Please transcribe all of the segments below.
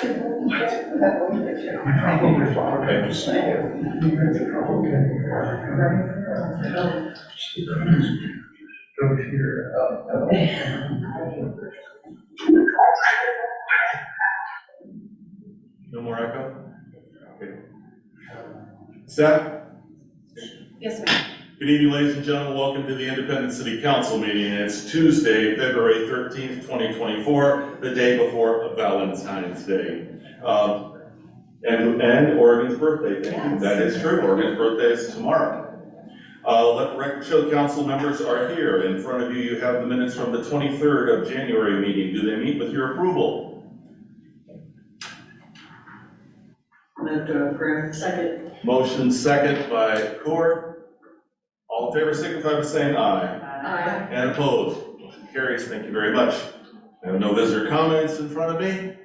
No more echo? Okay. Steph? Yes, ma'am. Good evening, ladies and gentlemen. Welcome to the Independent City Council meeting. It's Tuesday, February 13th, 2024, the day before Valentine's Day. And Oregon's birthday, thank you. Yes. That is true. Oregon's birthday is tomorrow. Let the record show council members are here. In front of you, you have the minutes from the 23rd of January meeting. Do they meet with your approval? Move to approve. Second. Motion second by Court. All in favor signify by saying aye. Aye. And opposed? Motion carries. Thank you very much. I have no visitor comments in front of me,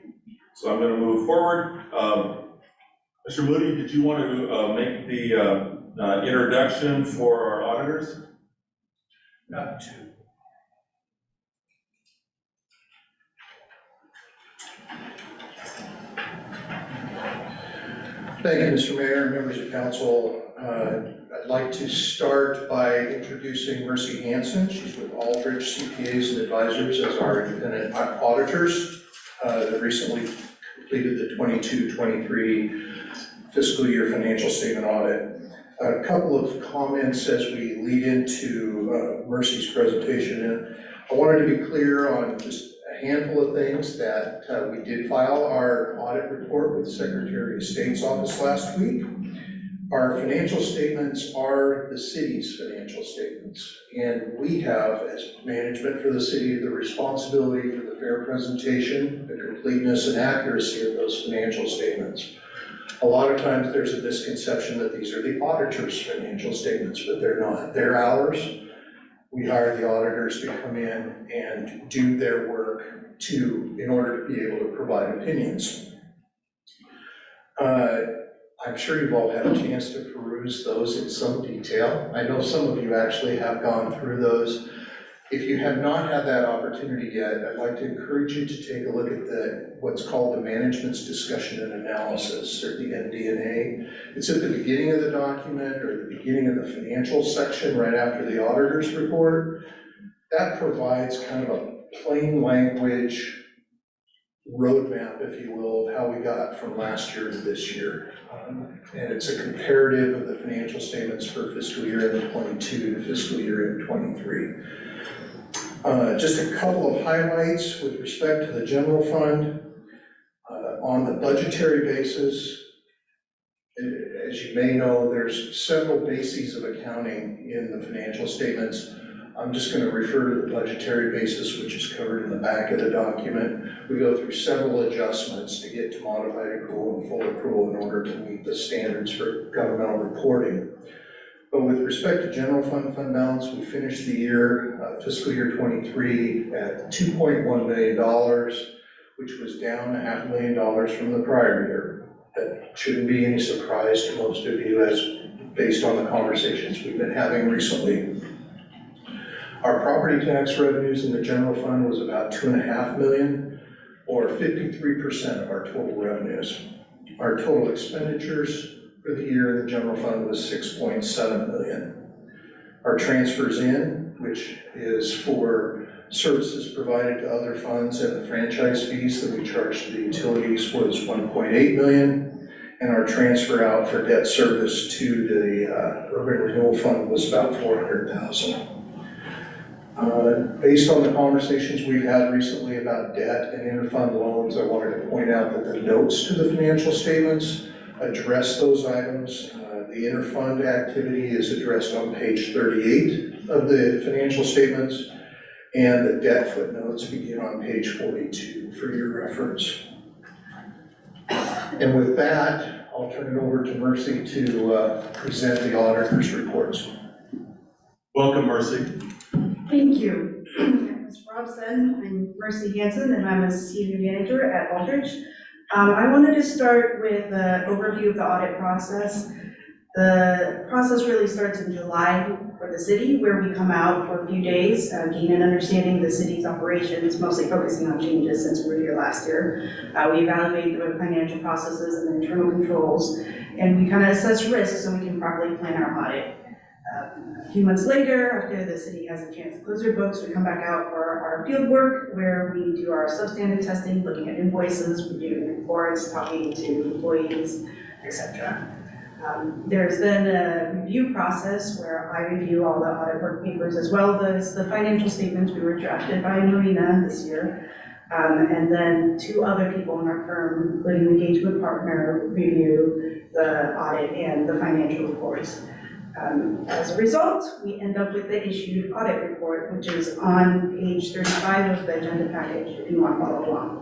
so I'm going to move forward. Mr. Moody, did you want to make the introduction for our auditors? Not to. Thank you, Mr. Mayor and members of council. I'd like to start by introducing Mercy Hansen. She's with Aldridge CPAs and Advisors as our independent auditors that recently completed the 22-23 fiscal year financial statement audit. A couple of comments as we lead into Mercy's presentation. I wanted to be clear on just a handful of things that we did file our audit report with the Secretary of State's office last week. Our financial statements are the city's financial statements, and we have, as management for the city, the responsibility for the fair presentation, the completeness and accuracy of those financial statements. A lot of times there's a misconception that these are the auditor's financial statements, but they're not. They're ours. We hire the auditors to come in and do their work in order to be able to provide opinions. I'm sure you've all had a chance to peruse those in some detail. I know some of you actually have gone through those. If you have not had that opportunity yet, I'd like to encourage you to take a look at what's called the Management's Discussion and Analysis, or the MD&A. It's at the beginning of the document or the beginning of the financial section right after the auditor's report. That provides kind of a plain language roadmap, if you will, of how we got from last year to this year. And it's a comparative of the financial statements for fiscal year end 22 to fiscal year end 23. Just a couple of highlights with respect to the general fund. On the budgetary basis, as you may know, there's several bases of accounting in the financial statements. I'm just going to refer to the budgetary basis, which is covered in the back of the document. We go through several adjustments to get to modified accrual and full accrual in order to meet the standards for governmental reporting. But with respect to general fund balance, we finished the year, fiscal year 23, at $2.1 million, which was down $500,000 from the prior year. That shouldn't be any surprise to most of you, as based on the conversations we've been having recently. Our property tax revenues in the general fund was about $2.5 million, or 53% of our total revenues. Our total expenditures for the year in the general fund was $6.7 million. Our transfers in, which is for services provided to other funds and the franchise fees that we charge to the utilities, was $1.8 million. And our transfer out for debt service to the urban renewal fund was about $400,000. Based on the conversations we've had recently about debt and interfund loans, I wanted to point out that the notes to the financial statements address those items. The interfund activity is addressed on page 38 of the financial statements, and the debt footnotes begin on page 42 for your reference. And with that, I'll turn it over to Mercy to present the auditor's reports. Welcome, Mercy. Thank you. As Rob said, I'm Mercy Hansen, and I'm a senior manager at Aldridge. I wanted to start with an overview of the audit process. The process really starts in July for the city, where we come out for a few days, gain an understanding of the city's operations, mostly focusing on changes since we were here last year. We evaluate the financial processes and the internal controls, and we kind of assess risks so we can properly plan our audit. A few months later, after the city has a chance to close their books, we come back out for our field work, where we do our substandard testing, looking at invoices, reviewing reports, talking to employees, etc. There's then a review process where I review all the audit work papers as well as the financial statements. We were drafted by Marina this year. And then 2 other people in our firm, including the engagement partner, review the audit and the financial reports. As a result, we end up with the issued audit report, which is on page 35 of the agenda package if you want to follow along.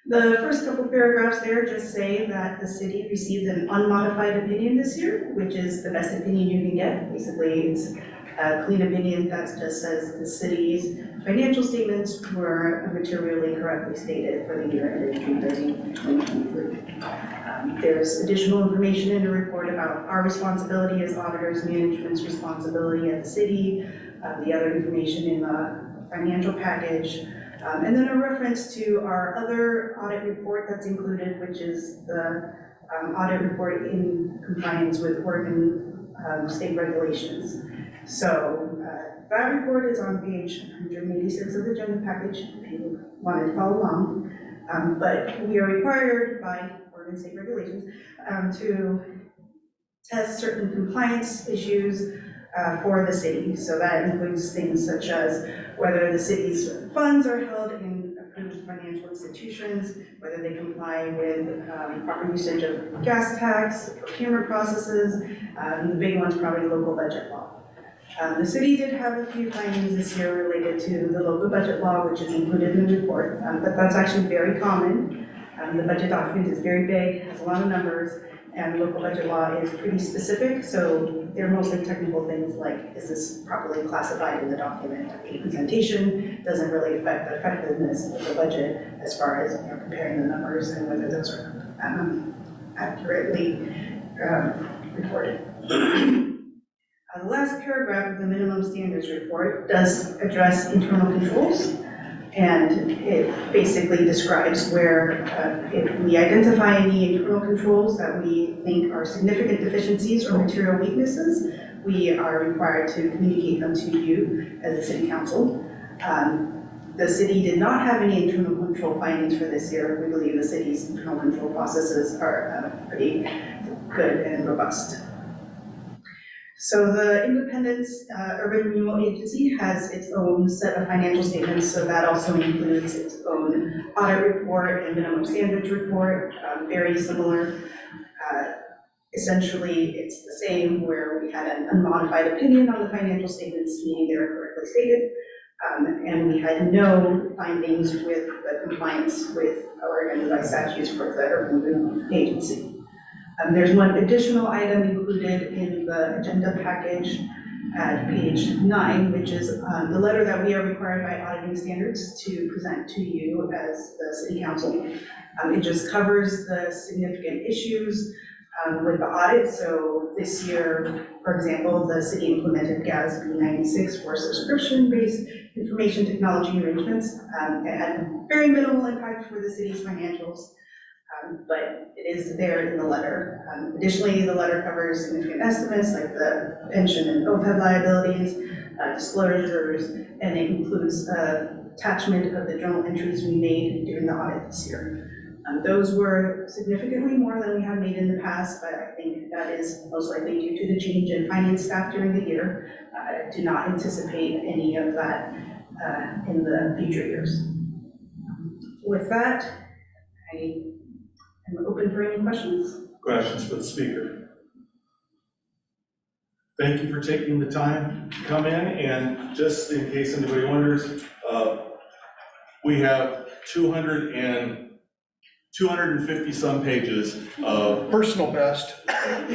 The first couple paragraphs there just say that the city received an unmodified opinion this year, which is the best opinion you can get. Basically, it's a clean opinion that just says the city's financial statements were materially correctly stated for the year ended June 30, 2023. There's additional information in the report about our responsibility as auditors, management's responsibility at the city, the other information in the financial package, and then a reference to our other audit report that's included, which is the audit report in compliance with Oregon state regulations. So that report is on page 186 of the agenda package if you wanted to follow along. But we are required by Oregon state regulations to test certain compliance issues for the city. So that includes things such as whether the city's funds are held in approved financial institutions, whether they comply with proper usage of gas tax, procurement processes, the big one's probably local budget law. The city did have a few findings this year related to the local budget law, which is included in the report, but that's actually very common. The budget document is very big, has a lot of numbers, and local budget law is pretty specific, so they're mostly technical things like, is this properly classified in the document? The presentation doesn't really affect the effectiveness of the budget as far as comparing the numbers and whether those are accurately reported. The last paragraph of the minimum standards report does address internal controls, and it basically describes where if we identify any internal controls that we think are significant deficiencies or material weaknesses, we are required to communicate them to you as a city council. The city did not have any internal control findings for this year. We believe the city's internal control processes are pretty good and robust. So the Independence Urban Renewal Agency has its own set of financial statements, so that also includes its own audit report and minimum standards report, very similar. Essentially, it's the same where we had an unmodified opinion on the financial statements, meaning they were correctly stated, and we had no findings with the compliance with Oregon by statutes for the Urban Renewal Agency. There's one additional item included in the agenda package at page 9, which is the letter that we are required by auditing standards to present to you as the city council. It just covers the significant issues with the audit. So this year, for example, the city implemented GASB 96 for subscription-based information technology arrangements. It had very minimal impact for the city's financials. But it is there in the letter. Additionally, the letter covers significant estimates like the pension and OPEB liabilities, disclosures, and it includes attachment of the journal entries we made during the audit this year. Those were significantly more than we had made in the past, but I think that is most likely due to the change in finance staff during the year. I do not anticipate any of that in the future years. With that, I'm open for any questions. Questions for the speaker? Thank you for taking the time to come in, and just in case anybody wonders, we have 250 some pages of Personal best. Thank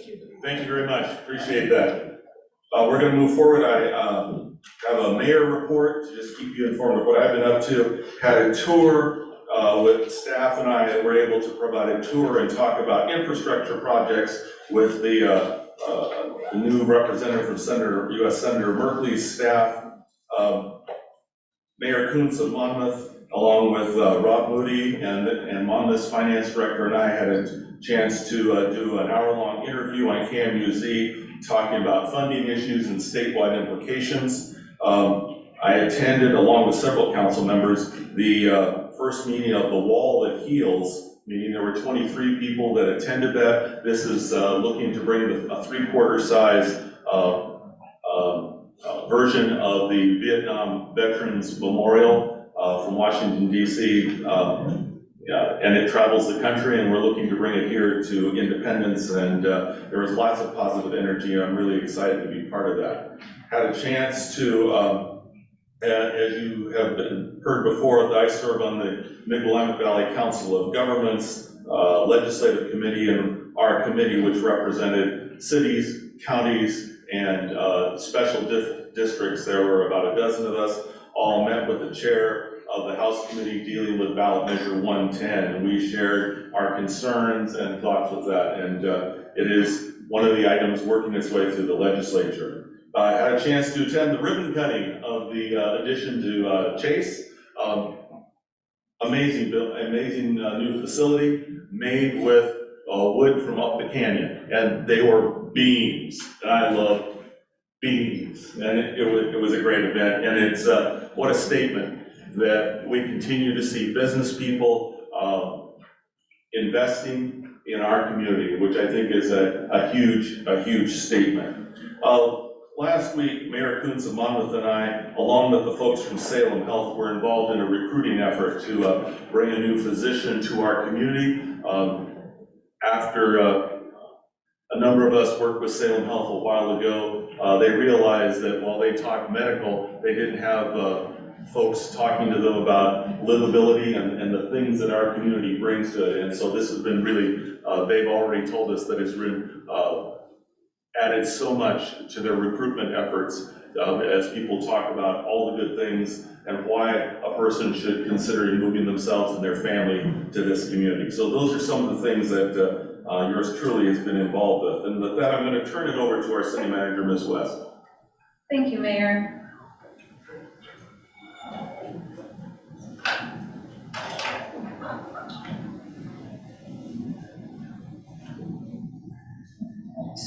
you. Thank you very much, appreciate that. We're gonna move forward. I have a mayor report to just keep you informed of what I've been up to. Had a tour with staff and I were able to provide a tour and talk about infrastructure projects with the new representative from U.S. Senator Merkley's staff. Mayor Kuntz of Monmouth, along with Rob Moody and Monmouth's finance director, and I had a chance to do an hour-long interview on KMUZ talking about funding issues and statewide implications. I attended, along with several council members, the first meeting of the Wall That Heals, meaning there were 23 people that attended that. This is looking to bring a three-quarter size version of the Vietnam Veterans Memorial from Washington, D.C. And it travels the country, and we're looking to bring it here to Independence, and there was lots of positive energy, and I'm really excited to be part of that. Had a chance to, as you have heard before, I serve on the Mid-Willamette Valley Council of Governments Legislative Committee, and our committee, which represented cities, counties, and special districts. There were about a dozen of us, all met with the chair of the House Committee dealing with ballot measure 110, and we shared our concerns and thoughts with that, and it is one of the items working its way through the legislature. I had a chance to attend the ribbon cutting of the addition to Chase. Amazing new facility made with wood from up the canyon, and they were beams, and I love beams, and it was a great event, and it's what a statement that we continue to see business people investing in our community, which I think is a huge statement. Last week, Mayor Kuntz of Monmouth and I, along with the folks from Salem Health, were involved in a recruiting effort to bring a new physician to our community. After a number of us worked with Salem Health a while ago, they realized that while they talked medical, they didn't have folks talking to them about livability and the things that our community brings to it. And so this has been really, they've already told us that it's been added so much to their recruitment efforts as people talk about all the good things and why a person should consider moving themselves and their family to this community. So those are some of the things that yours truly has been involved with. And with that, I'm going to turn it over to our city manager, Ms. West. Thank you, Mayor.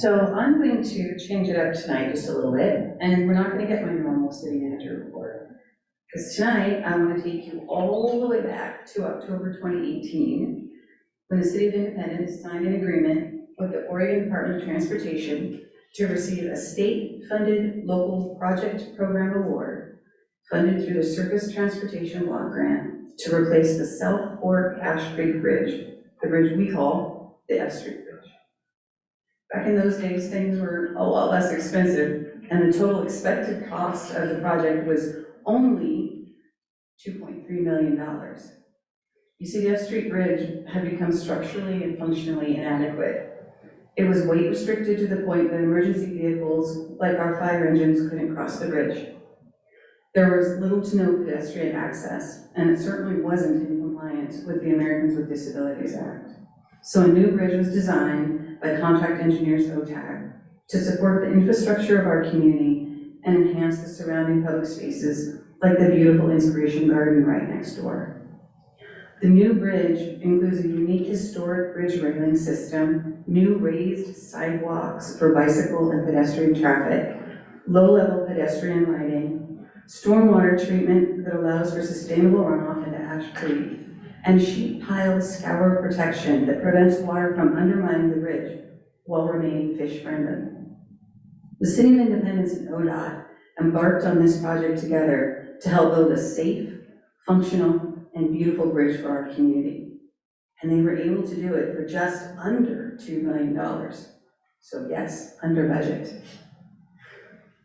So I'm going to change it up tonight just a little bit, and we're not going to get my normal city manager report. Because tonight, I want to take you all the way back to October 2018, when the City of Independence signed an agreement with the Oregon Department of Transportation to receive a state-funded local project program award funded through the Surface Transportation Block Grant to replace the South Fork Ash Creek Bridge, the bridge we call the F Street Bridge. Back in those days, things were a lot less expensive, and the total expected cost of the project was only $2.3 million. You see, the F Street Bridge had become structurally and functionally inadequate. It was weight restricted to the point that emergency vehicles, like our fire engines, couldn't cross the bridge. There was little to no pedestrian access, and it certainly wasn't in compliance with the Americans with Disabilities Act. So a new bridge was designed by contract engineers OTAG to support the infrastructure of our community and enhance the surrounding public spaces, like the beautiful Inspiration Garden right next door. The new bridge includes a unique historic bridge railing system, new raised sidewalks for bicycle and pedestrian traffic, low-level pedestrian lighting, stormwater treatment that allows for sustainable runoff into Ash Creek, and sheet pile scour protection that prevents water from undermining the bridge while remaining fish-friendly. The City of Independence and ODOT embarked on this project together to help build a safe, functional, and beautiful bridge for our community. And they were able to do it for just under $2 million. So yes, under budget.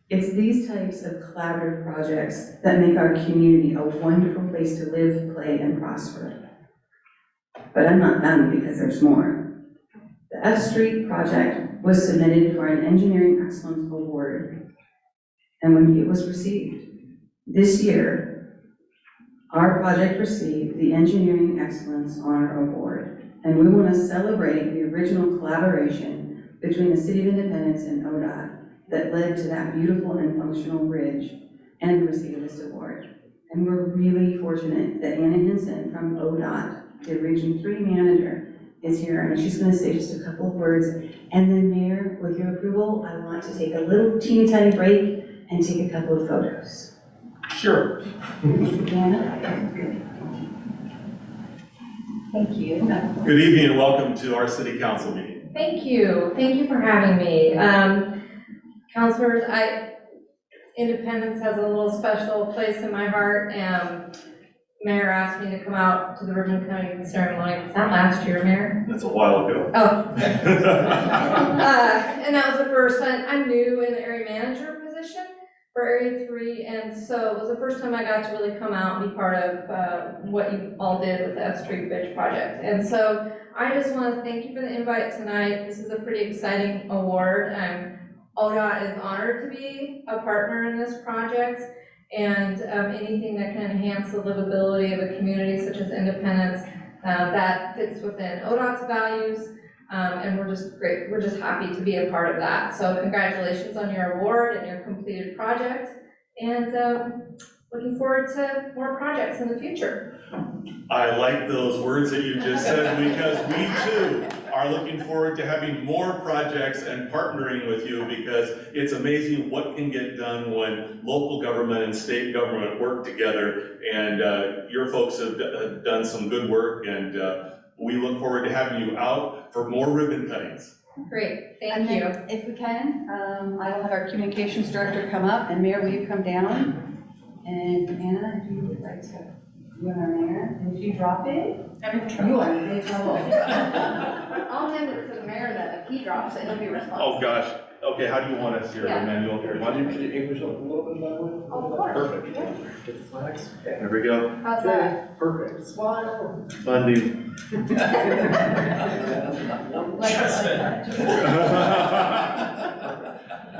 It's these types of collaborative projects that make our community a wonderful place to live, play, and prosper. But I'm not done because there's more. The F Street project was submitted for an Engineering Excellence Award. And when it was received this year, Our project received the Engineering Excellence Honor Award, and we want to celebrate the original collaboration between the City of Independence and ODOT that led to that beautiful and functional bridge and the receipt of this award. And we're really fortunate that Anna Hinson from ODOT, the Region 3 manager, is here, and she's going to say just a couple of words. And then, Mayor, with your approval, I want to take a little teeny tiny break and take a couple of photos. Sure. Anna? Thank you. Good evening and welcome to our city council meeting. Thank you for having me. Councilors, Independence has a little special place in my heart. Mayor asked me to come out to the ribbon cutting ceremony. Was that last year, Mayor? That's a while ago. Oh. And that was the first time. I'm new in the area manager position for Area 3, and so it was the first time I got to really come out and be part of what you all did with the F Street Bridge project. And so I just want to thank you for the invite tonight. This is a pretty exciting award. ODOT is honored to be a partner in this project, and anything that can enhance the livability of a community such as Independence that fits within ODOT's values. And we're just happy to be a part of that. So congratulations on your award and your completed project, and looking forward to more projects in the future. I like those words that you just said, because we too are looking forward to having more projects and partnering with you, because it's amazing what can get done when local government and state government work together. And your folks have done some good work, and we look forward to having you out for more ribbon cuttings. Great, And thank you. then, if we can, I will have our communications director come up, and Mayor, will you come down? And Anna, if you would like to, you and our mayor, and if you drop it, I'm in trouble. you are in big trouble. I'll hand it to the mayor then, if he drops it, he'll be responsible. Oh, gosh. Okay, how do you want us here, Yeah. Emmanuel? Can you English up a little bit that way? Of course. Perfect. Yeah. Get the flags. There we go. How's that? Perfect. Smile. Funding.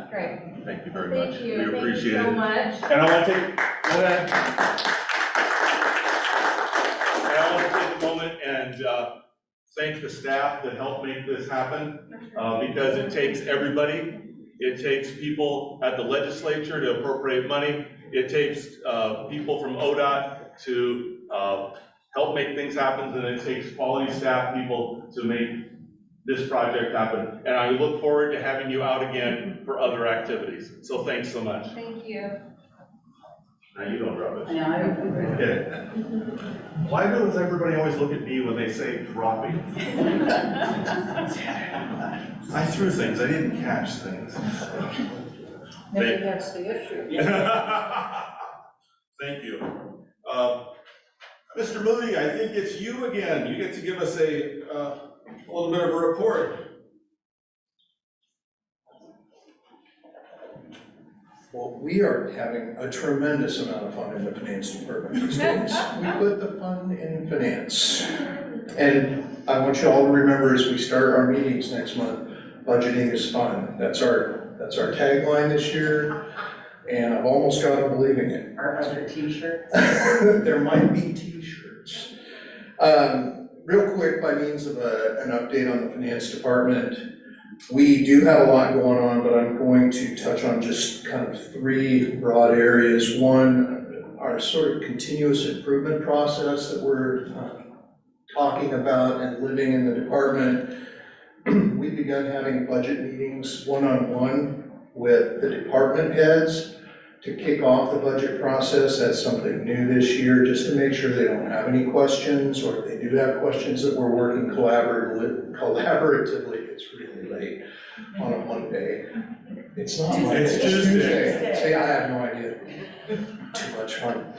Great. Thank you very much. Thank you. We appreciate Thank you so it. much. And I want to take, go ahead. And I want to take a moment and thank the staff that helped make this happen, because it takes everybody. It takes people at the legislature to appropriate money. It takes people from ODOT to help make things happen, and it takes quality staff people to make this project happen. And I look forward to having you out again for other activities. So thanks so much. Thank you. Now you don't drop I it. know, I don't. Okay. Why does everybody always look at me when they say dropping? I threw things, I didn't catch things. Maybe that's the issue. Thank you. Mr. Moody, I think it's you again. You get to give us a little bit of a report. Well, we are having a tremendous amount of fun in the finance department these days. We put the fun in finance. And I want you all to remember, as we start our meetings next month, budgeting is fun. That's our tagline this year, and I've almost got to believing it. Are there t-shirts? There might be t-shirts. Real quick, by means of an update on the finance department, we do have a lot going on, but I'm going to touch on just kind of three broad areas. One, our sort of continuous improvement process that we're talking about and living in the department. We've begun having budget meetings one-on-one with the department heads to kick off the budget process. That's something new this year, just to make sure they don't have any questions, or if they do have questions, that we're working collaboratively. It's really late on a Monday. It's not Monday, It's it's Tuesday. Tuesday. See, I have no idea. Too much fun.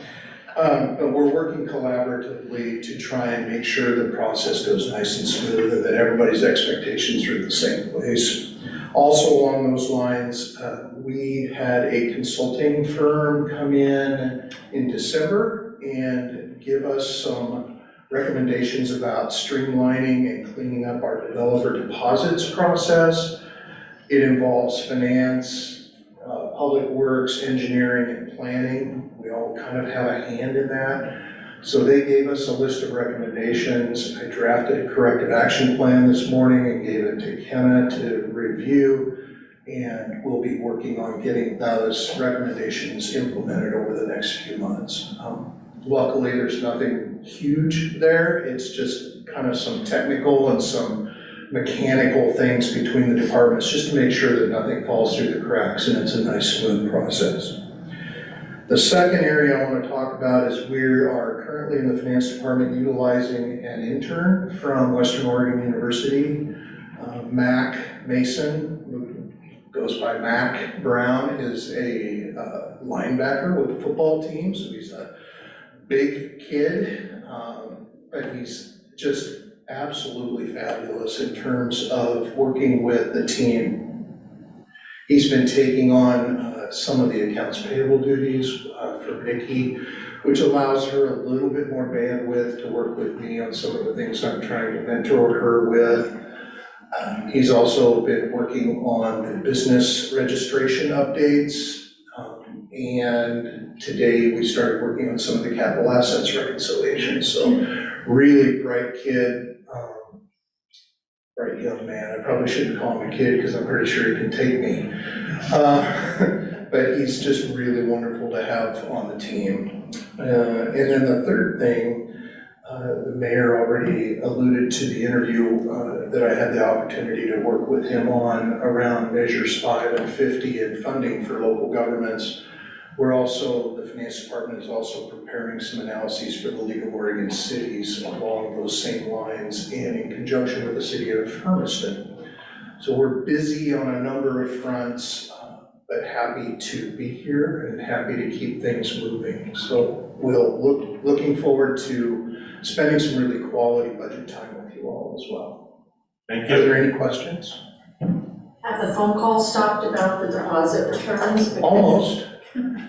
But we're working collaboratively to try and make sure the process goes nice and smooth, and that everybody's expectations are in the same place. Also along those lines, we had a consulting firm come in December and give us some recommendations about streamlining and cleaning up our developer deposits process. It involves finance, public works, engineering, and planning. We all kind of have a hand in that. So they gave us a list of recommendations. I drafted a corrective action plan this morning and gave it to Kenna to review. And we'll be working on getting those recommendations implemented over the next few months. Luckily, there's nothing huge there. It's just kind of some technical and some mechanical things between the departments, just to make sure that nothing falls through the cracks and it's a nice, smooth process. The second area I want to talk about is we are currently in the finance department utilizing an intern from Western Oregon University, Mac Mason, who goes by Mac Brown, is a linebacker with the football team, so he's a big kid, but he's just absolutely fabulous in terms of working with the team. He's been taking on some of the accounts payable duties for Nikki, which allows her a little bit more bandwidth to work with me on some of the things I'm trying to mentor her with. He's also been working on the business registration updates, and today we started working on some of the capital assets reconciliation. So really bright kid, bright young man. I probably shouldn't call him a kid because I'm pretty sure he can take me. But he's just really wonderful to have on the team. And then the third thing, the mayor already alluded to the interview that I had the opportunity to work with him on around measures 5 and 50 and funding for local governments. We're also, the finance department is also preparing some analyses for the League of Oregon Cities along those same lines and in conjunction with the city of Hermiston. So we're busy on a number of fronts, but happy to be here and happy to keep things moving. So looking forward to spending some really quality budget time with you all as well. Thank Are you. there any questions? Have the phone calls stopped about the deposit returns? Almost.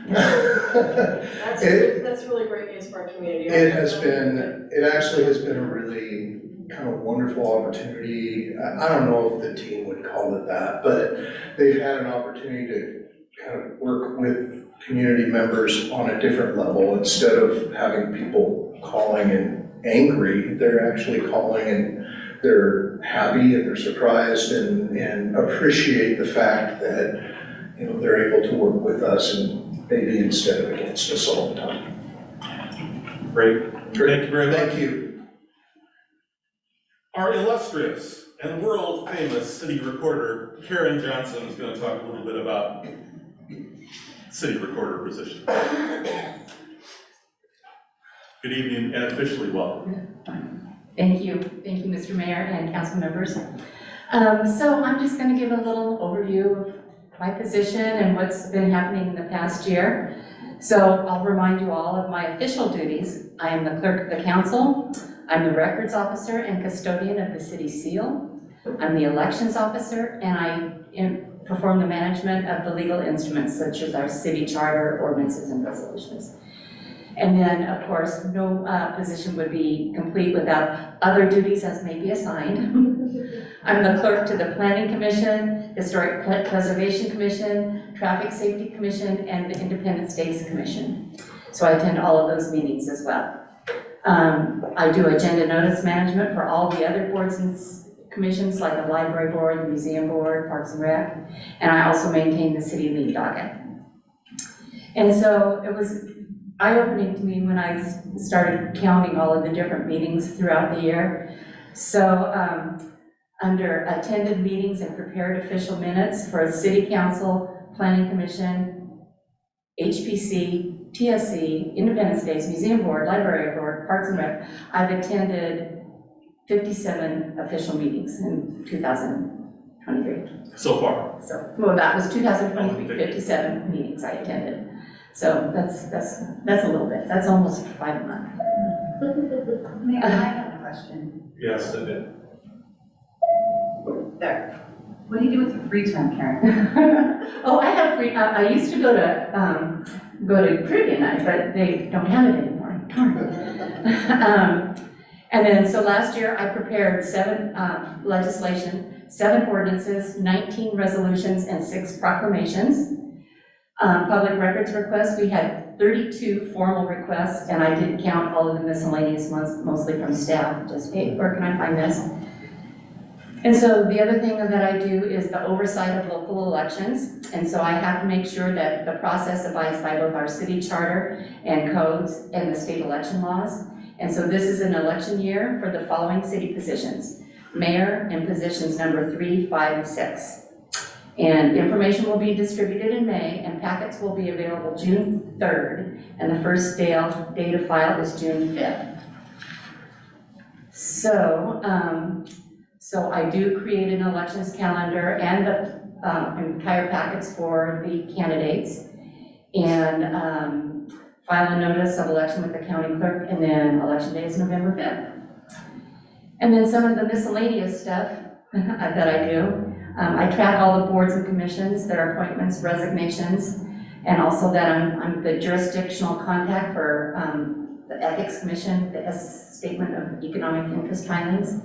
That's really great news for our community. It actually has been a really kind of wonderful opportunity. I don't know if the team would call it that, but they've had an opportunity to kind of work with community members on a different level. Instead of having people calling and angry, they're actually calling and they're happy and they're surprised and appreciate the fact that, you know, they're able to work with us and maybe instead of against us all the time. Great. Thank you very much. Thank you. Our illustrious and world famous city recorder, Karen Johnson, is going to talk a little bit about city recorder position. Good evening and officially welcome. Thank you, Mr. Mayor and council members. So I'm just going to give a little overview of my position and what's been happening in the past year. So I'll remind you all of my official duties. I am the clerk of the council. I'm the records officer and custodian of the city seal. I'm the elections officer, and I perform the management of the legal instruments such as our city charter, ordinances, and resolutions. And then, of course, no position would be complete without other duties as may be assigned. I'm the clerk to the Planning Commission, Historic Preservation Commission, Traffic Safety Commission, and the Independent States Commission. So I attend all of those meetings as well. I do agenda notice management for all the other boards and commissions like the Library Board, the Museum Board, Parks and Rec, and I also maintain the city lead docket. And so it was eye-opening to me when I started counting all of the different meetings throughout the year. So under attended meetings and prepared official minutes for City Council, Planning Commission, HPC, TSC, Independent States, Museum Board, Library Board, Parks and Rec, I've attended 57 official meetings in 2023. So far. So, well, that was 2023, 57 meetings I attended. So that's a little bit. That's almost 5 months. I have a question. Yes, it did. There. What do you do with your free time, Karen? Oh, I have free, I used to go to Caribbean night, but they don't have it anymore. Darn. And then, so last year I prepared 7 legislation, 7 ordinances, 19 resolutions, and 6 proclamations. Public records requests, we had 32 formal requests, and I didn't count all of the miscellaneous ones, mostly from staff, just, hey, where can I find this? And so the other thing that I do is the oversight of local elections, and so I have to make sure that the process abides by both our city charter and codes and the state election laws. And so this is an election year for the following city positions: mayor and positions number 3, 5, and 6. And information will be distributed in May, and packets will be available June 3rd, and the first day to file is June 5th. So I do create an elections calendar and the entire packets for the candidates, and file a notice of election with the county clerk, and then election day is November 5th. And then some of the miscellaneous stuff that I do. I track all the boards and commissions, their appointments, resignations, and also that I'm the jurisdictional contact for the Ethics Commission, the Statement of Economic Interest filings.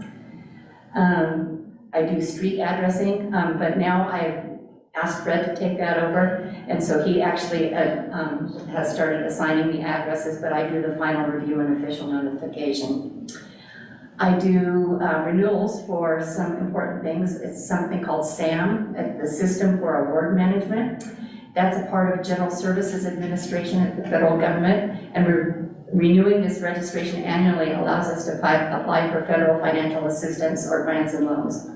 I do street addressing, but now I've asked Fred to take that over, and so he actually has started assigning the addresses, but I do the final review and official notification. I do renewals for some important things. It's something called SAM, the System for Award Management. That's a part of General Services Administration at the federal government, and renewing this registration annually allows us to apply for federal financial assistance or grants and loans.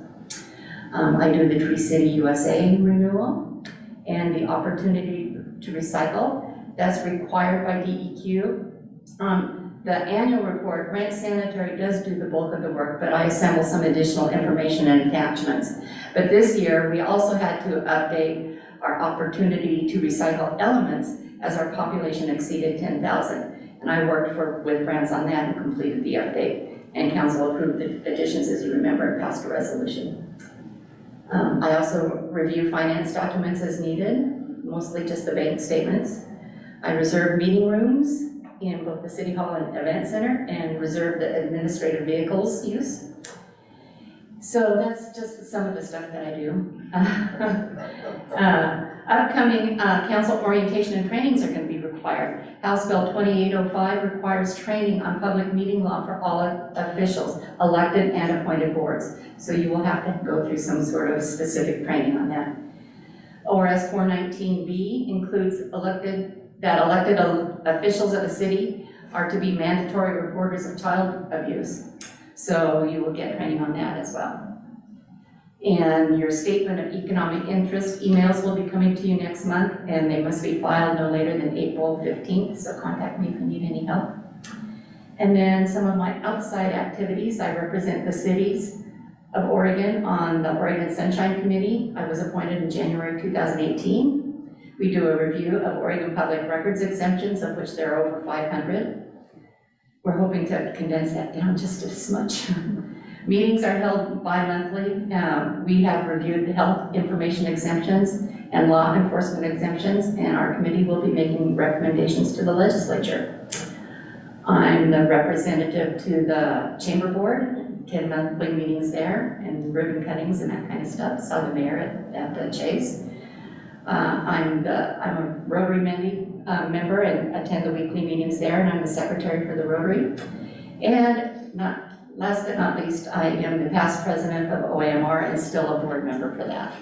I do the Tree City USA renewal and the opportunity to recycle. That's required by DEQ. The annual report, Rank Sanitary does do the bulk of the work, but I assemble some additional information and attachments. But this year, we also had to update our opportunity to recycle elements as our population exceeded 10,000. And I worked with Brands on that and completed the update. And council approved the additions, as you remember, and passed a resolution. I also review finance documents as needed, mostly just the bank statements. I reserve meeting rooms in both the City Hall and Event Center, and reserve the administrative vehicles use. So that's just some of the stuff that I do. Upcoming council orientation and trainings are going to be required. House Bill 2805 requires training on public meeting law for all officials, elected and appointed boards. So you will have to go through some sort of specific training on that. ORS 419B includes elected officials of the city are to be mandatory reporters of child abuse. So you will get training on that as well. And your statement of economic interest emails will be coming to you next month, and they must be filed no later than April 15th, so contact me if you need any help. And then some of my outside activities, I represent the cities of Oregon on the Oregon Sunshine Committee. I was appointed in January 2018. We do a review of Oregon public records exemptions, of which there are over 500. We're hoping to condense that down just a smudge. Meetings are held bi-monthly. We have reviewed the health information exemptions and law enforcement exemptions, and our committee will be making recommendations to the legislature. I'm the representative to the Chamber Board, 10 monthly meetings there, and ribbon cuttings and that kind of stuff. Saw the mayor at the Chase. I'm a Rotary member and attend the weekly meetings there, and I'm the secretary for the Rotary. And last but not least, I am the past president of OAMR and still a board member for that.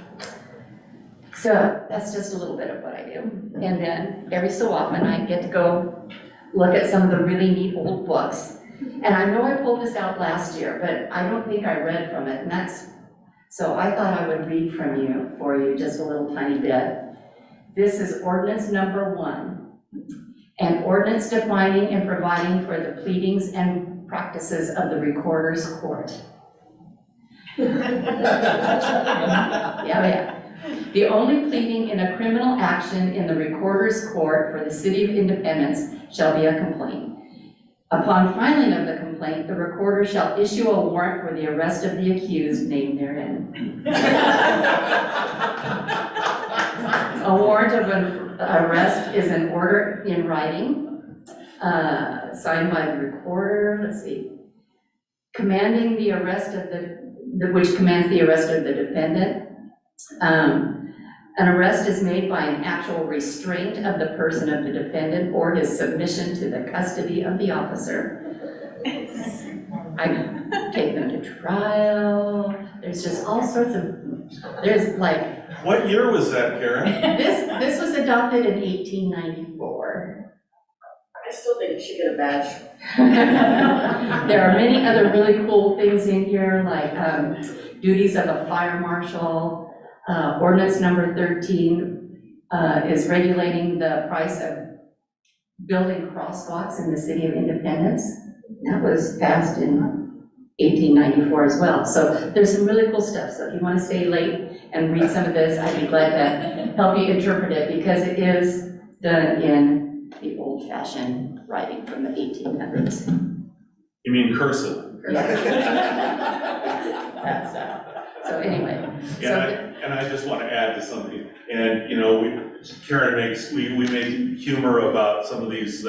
So that's just a little bit of what I do. And then every so often I get to go look at some of the really neat old books. And I know I pulled this out last year, but I don't think I read from it, and so I thought I would read for you just a little tiny bit. This is ordinance number 1, an ordinance defining and providing for the pleadings and practices of the Recorder's Court. Yeah. The only pleading in a criminal action in the Recorder's Court for the City of Independence shall be a complaint. Upon filing of the complaint, the recorder shall issue a warrant for the arrest of the accused named therein. A warrant of an arrest is an order in writing, signed by the recorder, commanding the arrest of which commands the arrest of the defendant. An arrest is made by an actual restraint of the person of the defendant or his submission to the custody of the officer. I take them to trial, there's just all sorts of, there's like, What year was that, Karen? this was adopted in 1894. I still think you should get a badge. There are many other really cool things in here, like duties of a fire marshal. Ordinance number 13 is regulating the price of building crosswalks in the city of Independence. That was passed in 1894 as well. So there's some really cool stuff. So if you want to stay late and read some of this, I'd be glad to help you interpret it, because it is done in the old-fashioned writing from the 1800s. You mean cursive? That stuff. So anyway, And I just want to add to something, and, you know, Karen we make humor about some of these,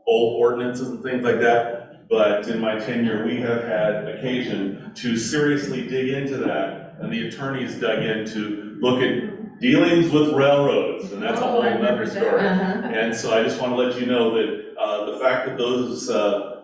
old ordinances and things like that, but in my tenure, we have had occasion to seriously dig into that, and the attorneys dug in to look at dealings with railroads, and that's a whole nother story. And so I just want to let you know that the fact that those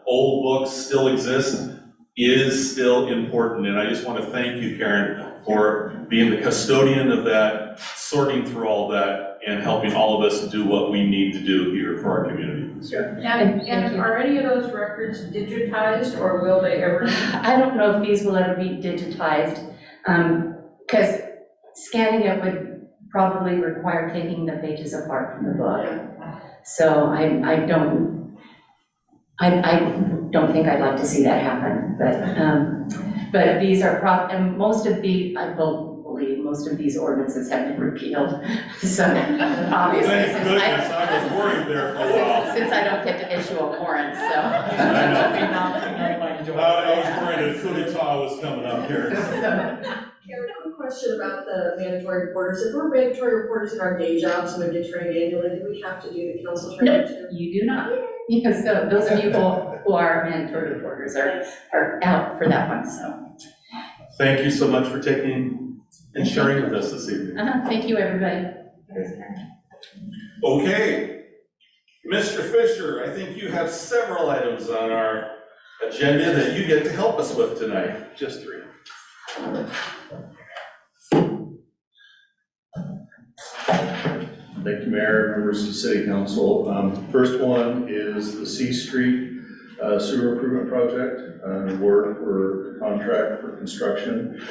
old books still exist is still important, and I just want to thank you, Karen, for being the custodian of that, sorting through all that, and helping all of us do what we need to do here for our community. And are any of those records digitized, or will they ever? I don't know if these will ever be digitized, because scanning it would probably require taking the pages apart from the book. So I don't think I'd like to see that happen, but these are and most of the, I believe most of these ordinances have been repealed, so obviously. Thank goodness, I was worried there for a while. Since I don't get to issue a warrant, so. I know. I was worried a coup d'etat was coming up here. Karen, quick question about the mandatory reporters. If we're mandatory reporters in our day jobs and we get trained annually, do we have to do the council training too? You do not, because those of you who are mandatory reporters are out for that one, so. Thank you so much for taking and sharing with us this evening. Thank you, everybody. Okay, Mr. Fisher, I think you have several items on our agenda that you get to help us with tonight. Just 3. Thank you, Mayor, members of the City Council. First one is the C Street Sewer Improvement Project, award for contract for construction.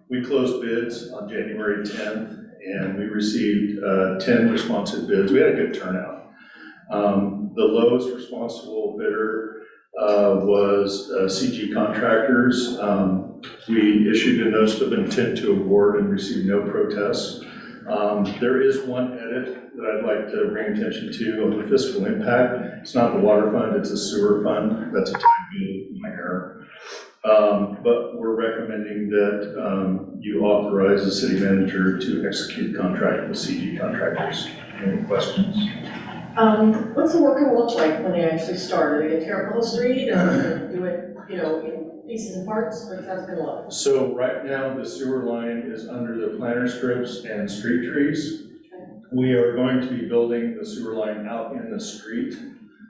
We closed bids on January 10th, and we received 10 responsive bids. We had a good turnout. The lowest responsible bidder was CG Contractors. We issued a notice of intent to award and received no protests. There is one edit that I'd like to bring attention to on the fiscal impact. It's not the water fund, it's a sewer fund. That's a typo, my error. But we're recommending that you authorize the city manager to execute the contract with CG Contractors. Any questions? What's the work gonna look like when they actually start? Are they gonna tear up the whole street, or do it, in pieces and parts? What's that gonna look? So right now, the sewer line is under the planter strips and street trees. We are going to be building the sewer line out in the street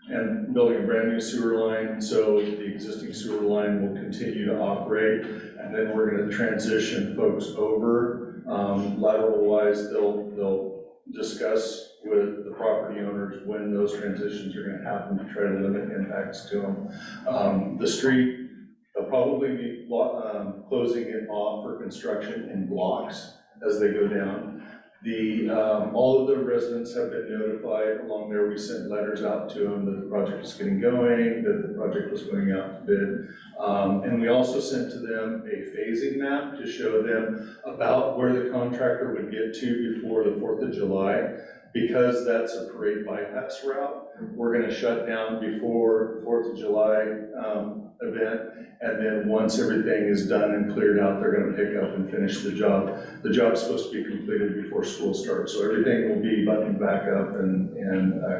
and building a brand new sewer line, so the existing sewer line will continue to operate. And then we're gonna transition folks over. Lateral wise, they'll discuss with the property owners when those transitions are gonna happen to try to limit impacts to them. The street, they'll probably be closing it off for construction in blocks as they go down. All of the residents have been notified. Along there, we sent letters out to them that the project is getting going, that the project was going out to bid. And we also sent to them a phasing map to show them about where the contractor would get to before the 4th of July. Because that's a parade bypass route, we're gonna shut down before the 4th of July event. And then once everything is done and cleared out, they're gonna pick up and finish the job. The job's supposed to be completed before school starts, so everything will be buttoned back up and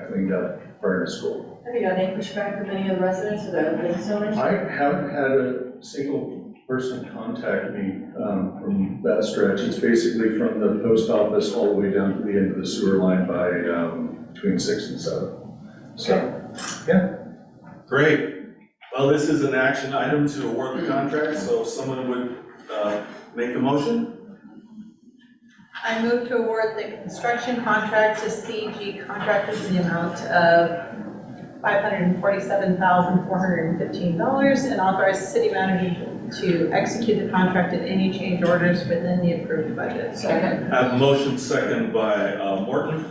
cleaned up prior to school. Have you got any pushback from any of the residents or the business owners? I haven't had a single person contact me from that stretch. It's basically from the post office all the way down to the end of the sewer line by between 6 and 7. So, Great. Well, this is an action item to award the contract, so if someone would make a motion? I move to award the construction contract to CG Contractors in the amount of $547,415 and authorize the city manager to execute the contract and any change orders within the approved budget. Second. I have a motion second by Morton.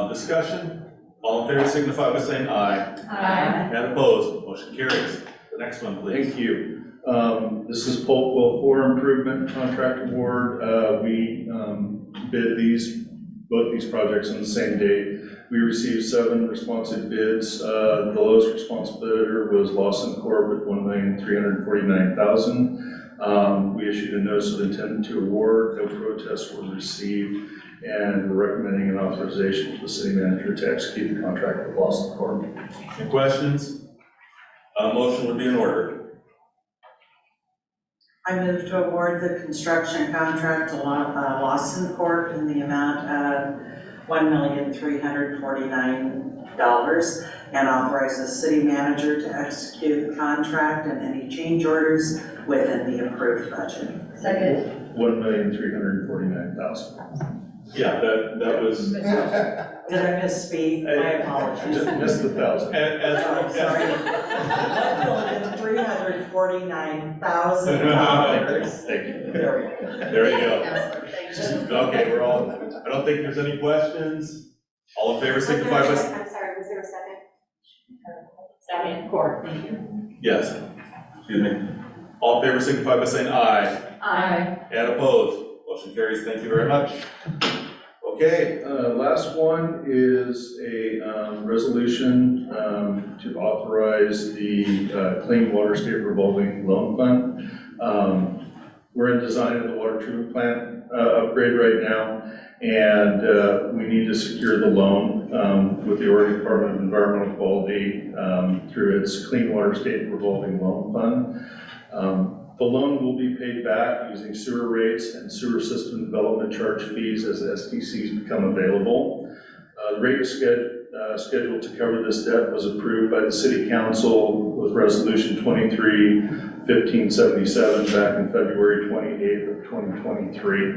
Discussion? All in favor signify by saying aye. Aye. And opposed, motion carries. The next one, please. thank you. This is Polkwell 4 Improvement Contract Award. We bid both these projects on the same day. We received 7 responsive bids. The lowest responsive bidder was Lawson Corp. with $1,349,000. We issued a notice of intent to award. No protests were received, and we're recommending an authorization for the city manager to execute the contract with Lawson Corp. Any questions? Motion would be in order. I move to award the construction contract to Lawson Corp. in the amount of $1,349 and authorize the city manager to execute the contract and any change orders within the approved budget. Second. $1,349,000. Yeah, that was, Did I misspeak? My apologies. Just missed the 1,000. Sorry. $1,349,000. Thank you. There we go. there you go. Okay, we're all, I don't think there's any questions. All in favor signify by, I'm sorry, was there a second? Second, Court, thank you. yes, excuse me. All in favor signify by saying aye. Aye. And opposed, motion carries. Thank you very much. Okay, Last one is a resolution to authorize the Clean Water State Revolving Loan Fund. We're in design of the water treatment plant upgrade right now, and we need to secure the loan with the Oregon Department of Environmental Quality through its Clean Water State Revolving Loan Fund. The loan will be paid back using sewer rates and sewer system development charge fees as SDCs become available. The rate scheduled to cover this debt was approved by the City Council with Resolution 23-1577 back in February 28th of 2023.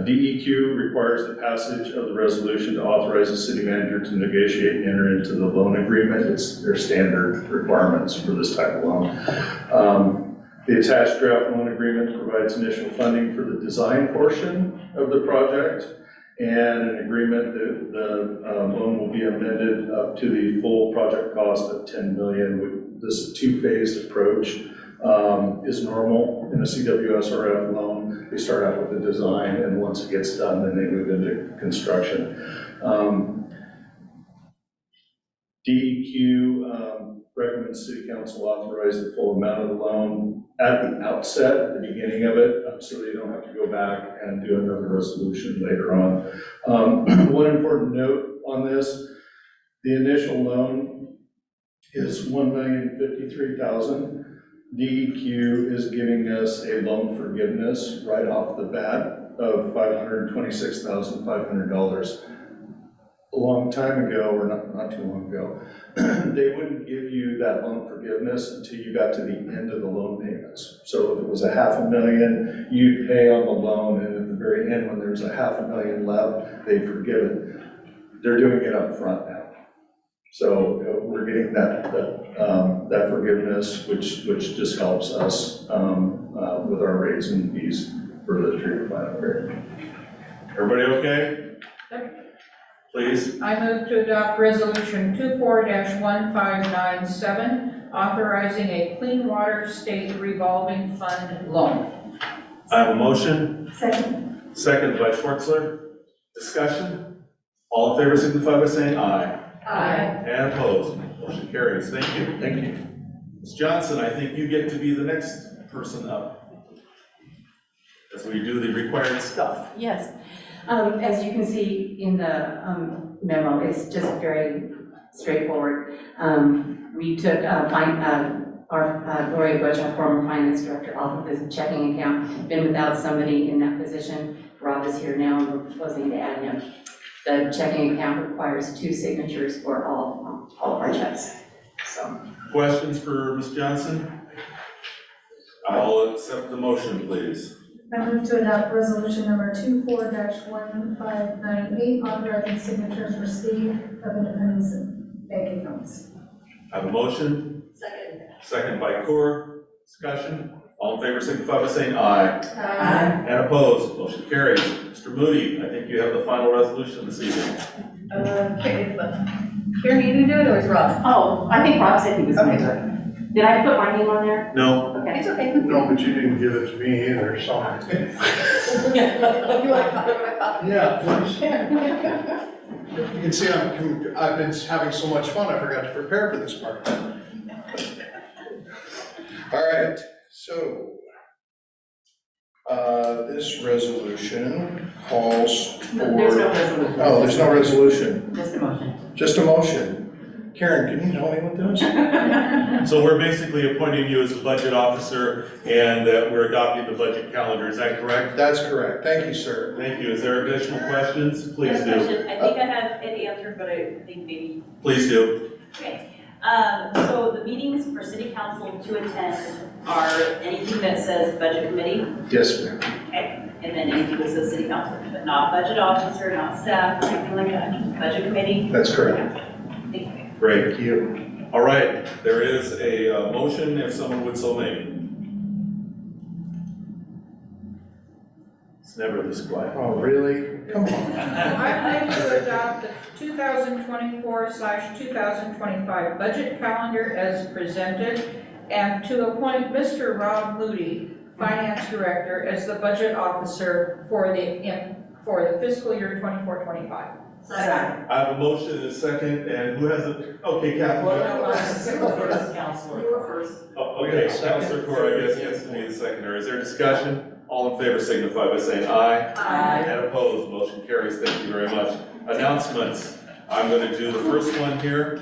DEQ requires the passage of the resolution to authorize the city manager to negotiate and enter into the loan agreement. It's their standard requirements for this type of loan. The attached draft loan agreement provides initial funding for the design portion of the project and an agreement that the loan will be amended up to the full project cost of $10 million. This two-phased approach is normal in a CWSRF loan. They start out with the design, and once it gets done, then they move into construction. DEQ recommends City Council authorize the full amount of the loan at the outset, at the beginning of it, so they don't have to go back and do another resolution later on. One important note on this, the initial loan is $1,053,000. DEQ is giving us a loan forgiveness right off the bat of $526,500. A long time ago, or not too long ago, they wouldn't give you that loan forgiveness until you got to the end of the loan payments. So if it was $500,000, you'd pay on the loan, and at the very end, when there's $500,000 left, they forgive it. They're doing it up front now. So we're getting that forgiveness, which just helps us with our rates and fees for the treatment plant upgrade. everybody okay? Please. I move to adopt resolution 24-1597, authorizing a clean water state revolving fund loan. I have a motion. Second. Second by Schwartzler. Discussion? All in favor signify by saying aye. Aye. And opposed. Motion carries. Thank you. Thank you. Ms. Johnson, I think you get to be the next person up as we do the required stuff. Yes. As you can see in the memo, it's just very straightforward. We took Gloria Butch, our former finance director, off of his checking account, been without somebody in that position. Rob is here now, and we're proposing to add him. The checking account requires 2 signatures for all of our checks, so. Questions for Ms. Johnson? I'll accept the motion, please. I move to adopt resolution number 24-1598, authorizing signatures for State of Independence bank accounts. I have a motion, Second. second by Cor, discussion. All in favor, signify by saying aye. Aye. And opposed, motion carries. Mr. Moody, I think you have the final resolution this evening. Okay, but Karen, you do it or is Rob? Oh, I think Rob said he was going to. Did I put my name on there? No? Okay. It's okay. No, but you didn't give it to me either, so. You want a copy of my copy? Yeah, please. You can see I've been having so much fun, I forgot to prepare for this part. All right, so, this resolution calls for. There's no resolution. Oh, there's no resolution, Just a motion. just a motion. Karen, can you help me with this? So we're basically appointing you as the budget officer, and we're adopting the budget calendar, is that correct? That's correct, thank you, sir. Thank you. Is there additional questions? Please do. I think I have it answered, but I think maybe, Please do. okay. So the meetings for city council to attend are anything that says budget committee, Yes, ma'am. okay? And then anything that says city council, but not budget officer, not staff, or anything like that, just budget committee. That's correct. Thank you. Great. Thank you. All right, there is a motion, if someone would so make. It's never this quiet. Oh, really? Come on. I move to adopt the 2024/2025 budget calendar as presented and to appoint Mr. Rob Moody, Finance Director, as the budget officer for the fiscal year 24-25. Second. I have a motion and a second, and who has it? Okay, Kathleen. You were first. Oh, okay, Councilor Cor, I guess, gets to be the seconder. Is there discussion? All in favor signify by saying aye. Aye. And opposed, motion carries. Thank you very much. Announcements. I'm going to do the first one here.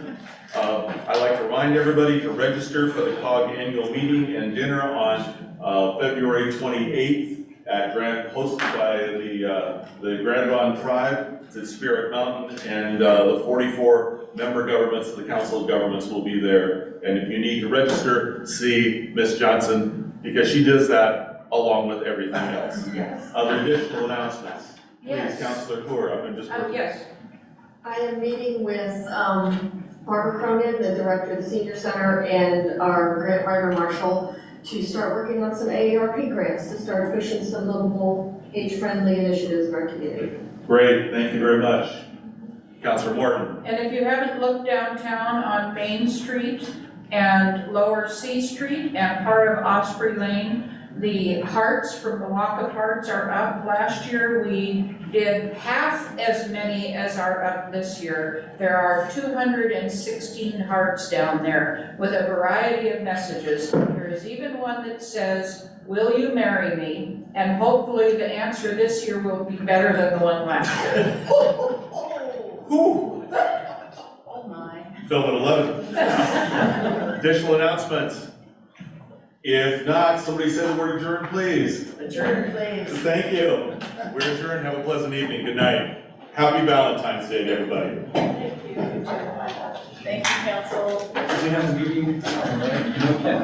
I'd like to remind everybody to register for the COG annual meeting and dinner on February 28th at hosted by the Grand Ronde Tribe to Spirit Mountain, and the 44 member governments of the Council of Governments will be there. And if you need to register, see Ms. Johnson, because she does that along with everything else. Yes. Other additional announcements? Please, Yes. Councilor Coor, I've been just. Yes. I am meeting with Barbara Cronin, the director of the senior center, and our grant writer Marshall to start working on some AARP grants to start pushing some livable, age-friendly initiatives in our community. Great, thank you very much. Councilor Morton. And if you haven't looked downtown on Main Street and Lower C Street and part of Osprey Lane, the hearts from the Walk of Hearts are up. Last year, we did half as many as are up this year. There are 216 hearts down there with a variety of messages. There is even one that says, "Will you marry me?" And hopefully the answer this year will be better than the one last year. Whew. Oh my. Filled at 11. Additional announcements? If not, somebody say the word adjourned, please. Adjourn, please. Thank you. We're adjourned. Have a pleasant evening. Good night. Happy Valentine's Day to everybody. Thank you, council. We have a meeting, all right, okay.